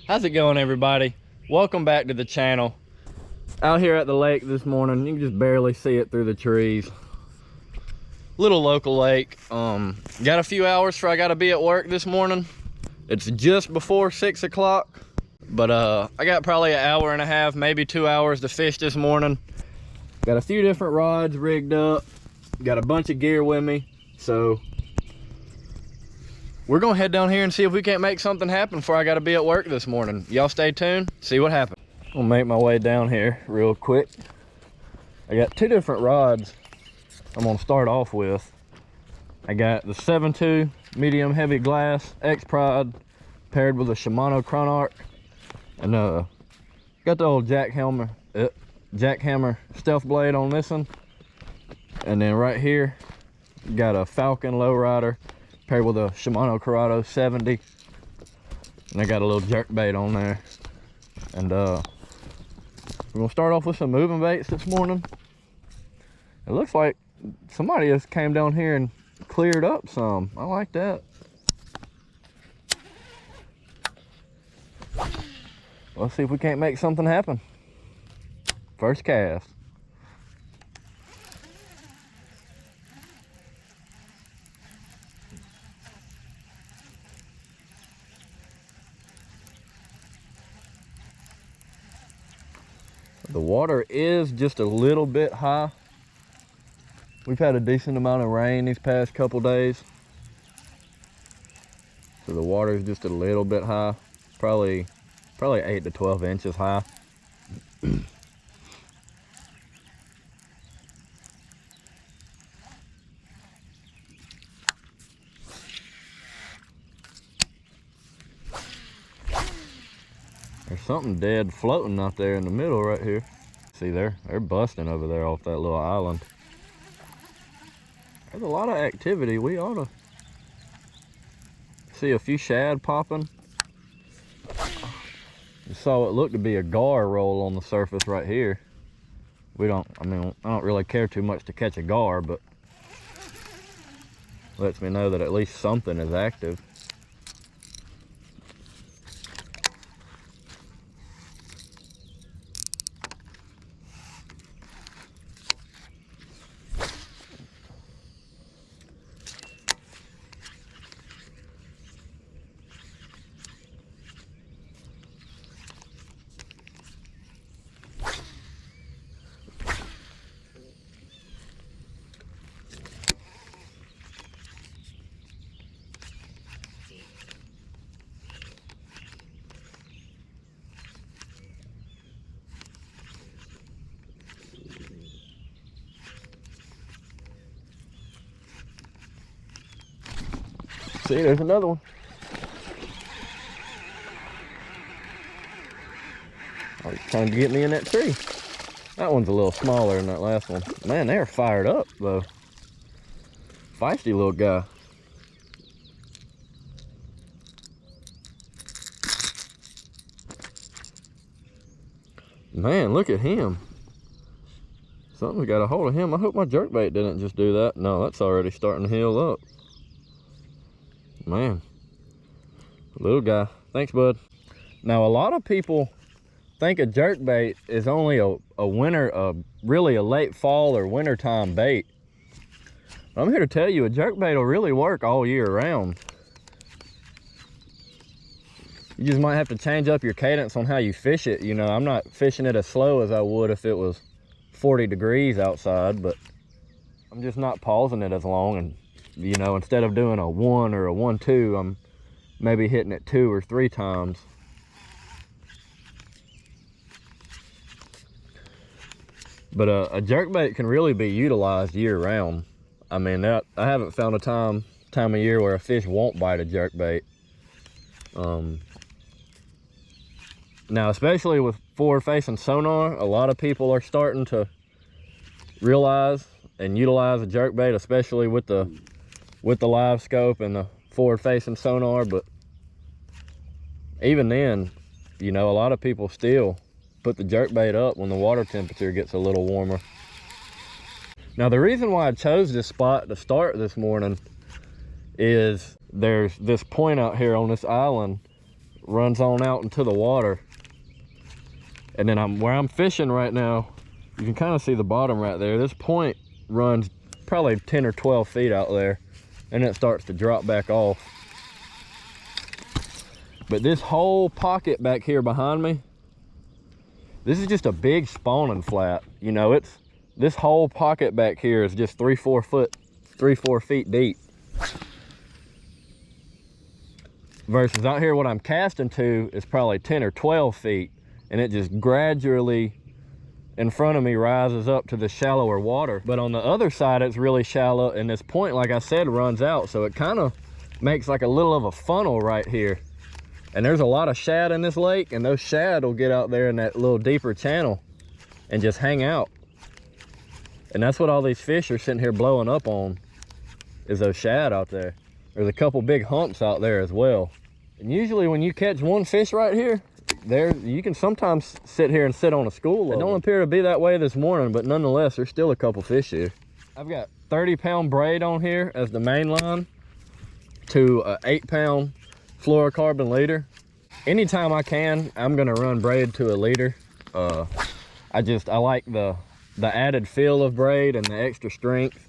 How's it going, everybody? Welcome back to the channel. Out here at the lake this morning, you can just barely see it through the trees. Little local lake. Got a few hours before I gotta be at work this morning. It's just before 6 o'clock, but I got probably an hour and a half, maybe 2 hours to fish this morning. Got a few different rods rigged up, got a bunch of gear with me, so we're gonna head down here and see if we can't make something happen before I gotta be at work this morning. Y'all stay tuned, see what happens. I'll make my way down here real quick. I got two different rods I'm gonna start off with. I got the 7.2 medium heavy glass X-Prod paired with a Shimano Chronarch, and got the old jackhammer stealth blade on this one. And then right here got a Falcon lowrider paired with a Shimano Corrado 70, and I got a little jerkbait on there. And we're gonna start off with some moving baits this morning. It looks like somebody just came down here and cleared up some. I like that. Let's see if we can't make something happen. First cast. The water is just a little bit high. We've had a decent amount of rain these past couple days, so the water is just a little bit high, probably 8 to 12 inches high. There's something dead floating out there in the middle right here. See, they're busting over there off that little island. There's a lot of activity. We ought to see a few shad popping. You saw what looked to be a gar roll on the surface right here. I don't really care too much to catch a gar, but lets me know that at least something is active. See, there's another one. Oh, he's trying to get me in that tree. That one's a little smaller than that last one. Man, they're fired up though. Feisty little guy. Man, look at him. Something's got a hold of him. I hope my jerkbait didn't just do that. No, that's already starting to heal up. Man, little guy. Thanks, bud. Now, a lot of people think a jerkbait is only really a late fall or wintertime bait. I'm here to tell you, a jerkbait will really work all year round. You just might have to change up your cadence on how you fish it. You know, I'm not fishing it as slow as I would if it was 40 degrees outside, but I'm just not pausing it as long. And you know, instead of doing a 1 or a 1-2, I'm maybe hitting it 2 or 3 times. But a jerkbait can really be utilized year round. I mean, I haven't found a time of year where a fish won't bite a jerkbait. Now, especially with forward-facing sonar, a lot of people are starting to realize and utilize a jerkbait, especially with the live scope and the forward-facing sonar. But even then, you know, a lot of people still put the jerkbait up when the water temperature gets a little warmer. Now, the reason why I chose this spot to start this morning is there's this point out here on this island runs on out into the water. And then where I'm fishing right now, you can kind of see the bottom right there. This point runs probably 10 or 12 feet out there, and it starts to drop back off. But this whole pocket back here behind me, this is just a big spawning flat. You know, this whole pocket back here is just 3-4 feet deep. Versus out here, what I'm casting to is probably 10 or 12 feet, and it just gradually in front of me rises up to the shallower water. But on the other side, it's really shallow, and this point, like I said, runs out. So it kind of makes like a little of a funnel right here. And there's a lot of shad in this lake, and those shad will get out there in that little deeper channel and just hang out. And that's what all these fish are sitting here blowing up on, is those shad out there. There's a couple big humps out there as well. And usually when you catch one fish right here, you can sometimes sit here and sit on a school. It don't appear to be that way this morning, but nonetheless, there's still a couple fish here. I've got 30-pound braid on here as the main line to an 8-pound fluorocarbon leader. Anytime I can, I'm gonna run braid to a leader. I like the added feel of braid and the extra strength.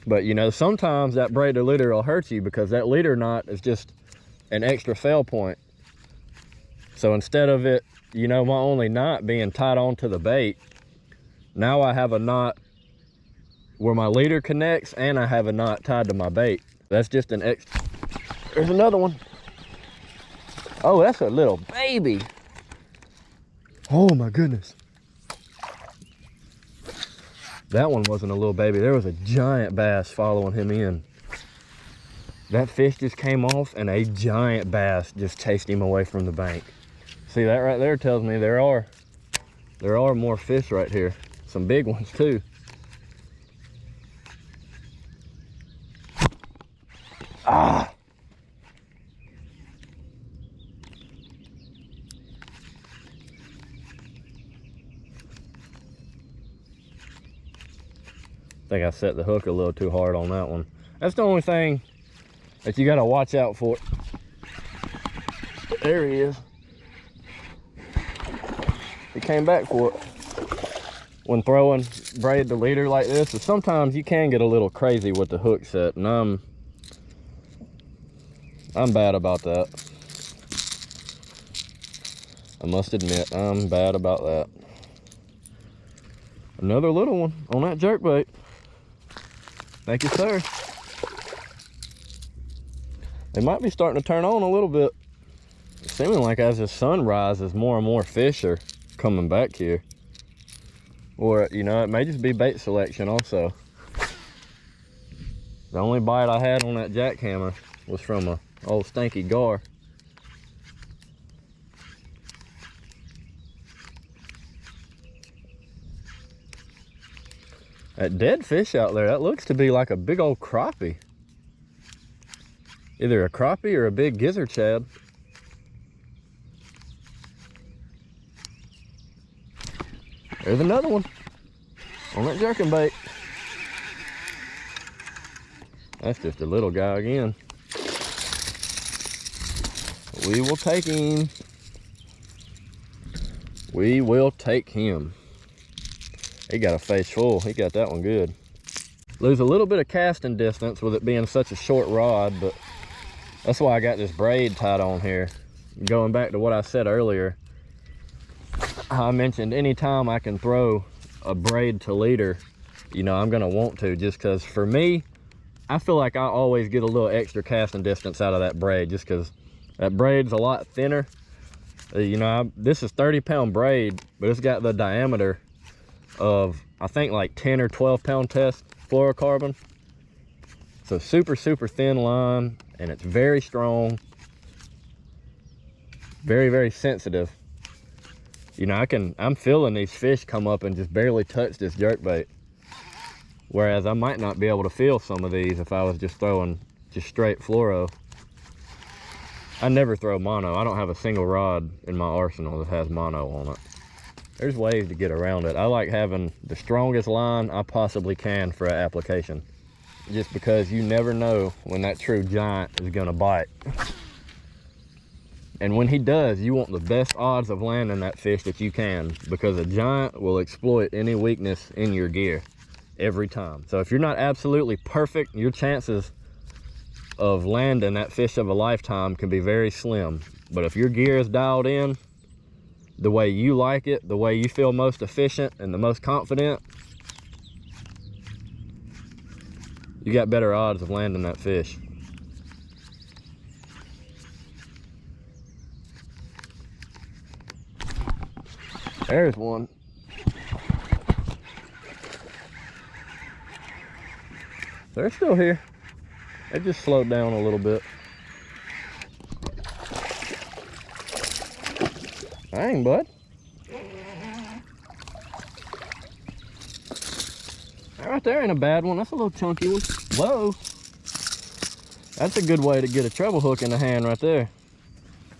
But you know, sometimes that braided leader will hurt you because that leader knot is just an extra fail point. So instead of it, you know, my only knot being tied onto the bait, now I have a knot where my leader connects and I have a knot tied to my bait. That's just an extra. There's another one. Oh, that's a little baby. Oh my goodness. That one wasn't a little baby. There was a giant bass following him in. That fish just came off and a giant bass just chased him away from the bank. See, that right there tells me there are more fish right here. Some big ones too. Ah! I think I set the hook a little too hard on that one. That's the only thing that you gotta watch out for. There he is. He came back for it. When throwing braid to leader like this, so sometimes you can get a little crazy with the hook set, and I'm bad about that. I must admit, I'm bad about that. Another little one on that jerkbait. Thank you, sir. They might be starting to turn on a little bit. It's seeming like as the sun rises, more and more fish are coming back here. Or, you know, it may just be bait selection also. The only bite I had on that jackhammer was from a old stinky gar. That dead fish out there, that looks to be like a big old crappie. Either a crappie or a big gizzard shad. There's another one on that jerking bait. That's just a little guy again. We will take him. We will take him. He got a face full. He got that one good. Lose a little bit of casting distance with it being such a short rod, but that's why I got this braid tied on here. Going back to what I said earlier, I mentioned anytime I can throw a braid to leader, you know, I'm gonna want to, just because for me, I feel like I always get a little extra casting distance out of that braid, just because that braid's a lot thinner. You know, this is 30-pound braid, but it's got the diameter of, I think, like 10 or 12-pound test fluorocarbon. So super, super thin line, and it's very strong. Very, very sensitive. You know, I'm feeling these fish come up and just barely touch this jerkbait. Whereas I might not be able to feel some of these if I was just throwing just straight fluoro. I never throw mono. I don't have a single rod in my arsenal that has mono on it. There's ways to get around it. I like having the strongest line I possibly can for an application. just because you never know when that true giant is gonna bite. And when he does, you want the best odds of landing that fish that you can, because a giant will exploit any weakness in your gear every time. So if you're not absolutely perfect, your chances of landing that fish of a lifetime can be very slim. But if your gear is dialed in the way you like it, the way you feel most efficient and the most confident, you got better odds of landing that fish. There's one. They're still here. They just slowed down a little bit. Dang, bud. That right there ain't a bad one. That's a little chunky one. Whoa. That's a good way to get a treble hook in the hand right there.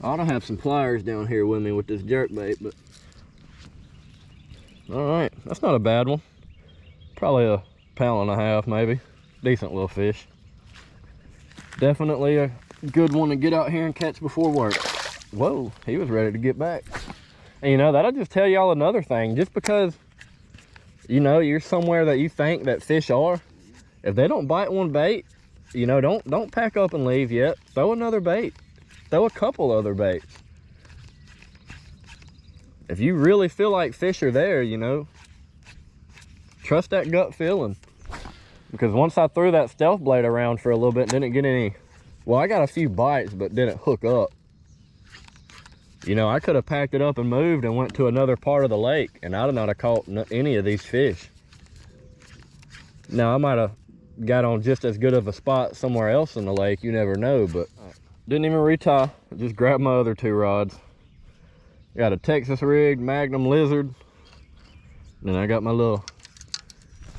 I ought to have some pliers down here with me with this jerkbait, but all right, that's not a bad one. Probably a pound and a half, maybe. Decent little fish. Definitely a good one to get out here and catch before work. Whoa, he was ready to get back. And you know, that'll just tell y'all another thing. Just because, you know, you're somewhere that you think that fish are, if they don't bite one bait, you know, don't pack up and leave yet. Throw another bait. Throw a couple other baits. If you really feel like fish are there, you know, trust that gut feeling. Because once I threw that stealth blade around for a little bit, didn't get any, well, I got a few bites, but didn't hook up. You know, I could have packed it up and moved and went to another part of the lake, and I'd not have caught any of these fish. Now, I might have got on just as good of a spot somewhere else in the lake, you never know, but didn't even retie. Just grabbed my other two rods. Got a Texas rigged Magnum Lizard. Then I got my little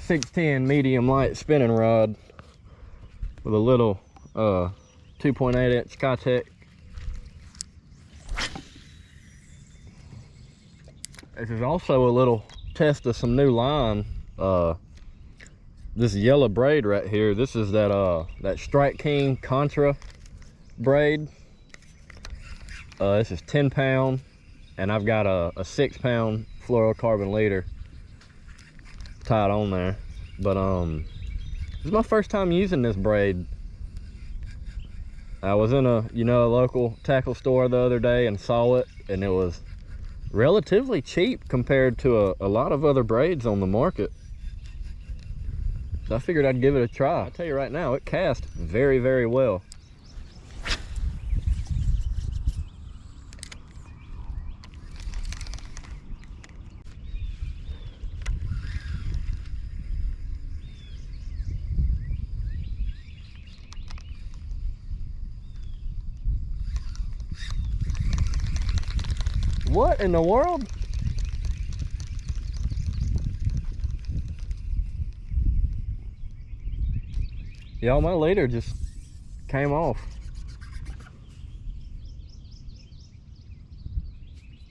610 medium light spinning rod with a little 2.8 inch Kytek. This is also a little test of some new line. This yellow braid right here, this is that Strike King Contra braid. This is 10 pound. And I've got a 6 pound fluorocarbon leader tied on there. But this is my first time using this braid. I was in a local tackle store the other day and saw it, and it was relatively cheap compared to a lot of other braids on the market. So I figured I'd give it a try. I'll tell you right now, it cast very, very well. What in the world? Y'all, my leader just came off.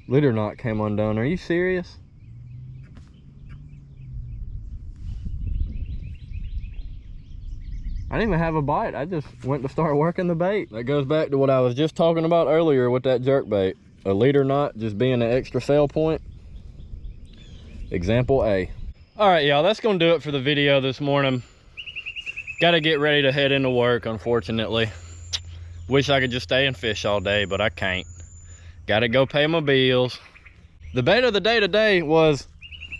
Leader knot came undone. Are you serious? I didn't even have a bite. I just went to start working the bait. That goes back to what I was just talking about earlier with that jerkbait. A leader knot just being an extra fail point. Example A. All right, y'all, that's gonna do it for the video this morning. Gotta get ready to head into work, unfortunately. Wish I could just stay and fish all day, but I can't. Gotta go pay my bills. The bait of the day today was,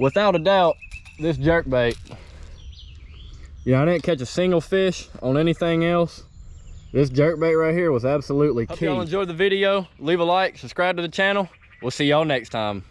without a doubt, this jerkbait. Yeah, I didn't catch a single fish on anything else. This jerkbait right here was absolutely key. Hope y'all enjoyed the video. Leave a like, subscribe to the channel. We'll see y'all next time.